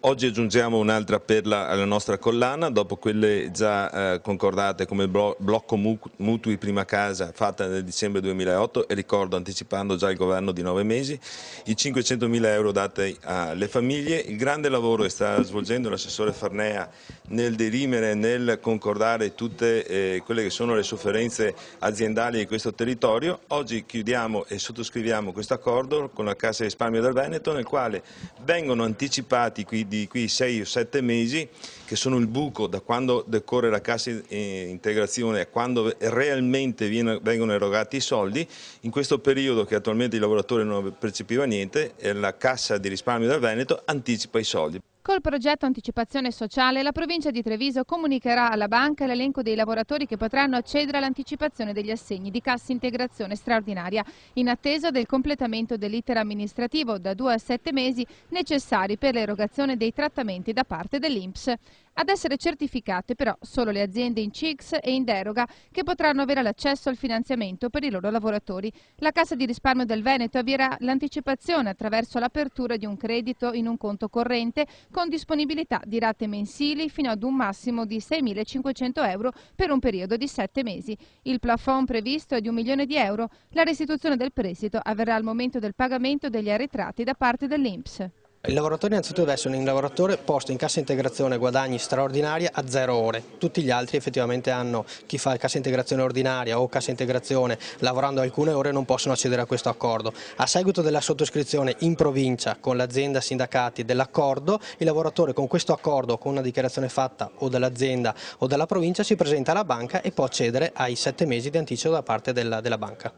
Oggi aggiungiamo un'altra perla alla nostra collana, dopo quelle già concordate come il blocco mutui prima casa fatta nel dicembre 2008 e ricordo anticipando già il governo di 9 mesi, i 500.000 euro dati alle famiglie, il grande lavoro che sta svolgendo l'assessore Farnea nel dirimere, nel concordare tutte quelle che sono le sofferenze aziendali di questo territorio. Oggi chiudiamo e sottoscriviamo questo accordo con la Cassa di risparmio del Veneto nel quale vengono anticipati di qui 6 o 7 mesi, che sono il buco da quando decorre la cassa integrazione a quando realmente vengono erogati i soldi. In questo periodo che attualmente i lavoratori non percepivano niente, la Cassa di risparmio del Veneto anticipa i soldi. Col progetto Anticipazione Sociale, la provincia di Treviso comunicherà alla banca l'elenco dei lavoratori che potranno accedere all'anticipazione degli assegni di cassa integrazione straordinaria, in attesa del completamento dell'iter amministrativo da 2 a 7 mesi necessari per l'erogazione dei trattamenti da parte dell'INPS. Ad essere certificate però solo le aziende in CIGS e in deroga che potranno avere l'accesso al finanziamento per i loro lavoratori. La Cassa di risparmio del Veneto avvierà l'anticipazione attraverso l'apertura di un credito in un conto corrente con disponibilità di rate mensili fino ad un massimo di 6.500 euro per un periodo di 7 mesi. Il plafond previsto è di 1 milione di euro. La restituzione del prestito avverrà al momento del pagamento degli arretrati da parte dell'INPS. Il lavoratore innanzitutto deve essere un lavoratore posto in cassa integrazione guadagni straordinaria a 0 ore. Tutti gli altri effettivamente hanno, chi fa cassa integrazione ordinaria o cassa integrazione lavorando alcune ore non possono accedere a questo accordo. A seguito della sottoscrizione in provincia con l'azienda sindacati dell'accordo, il lavoratore con questo accordo, con una dichiarazione fatta o dall'azienda o dalla provincia, si presenta alla banca e può accedere ai 7 mesi di anticipo da parte della banca.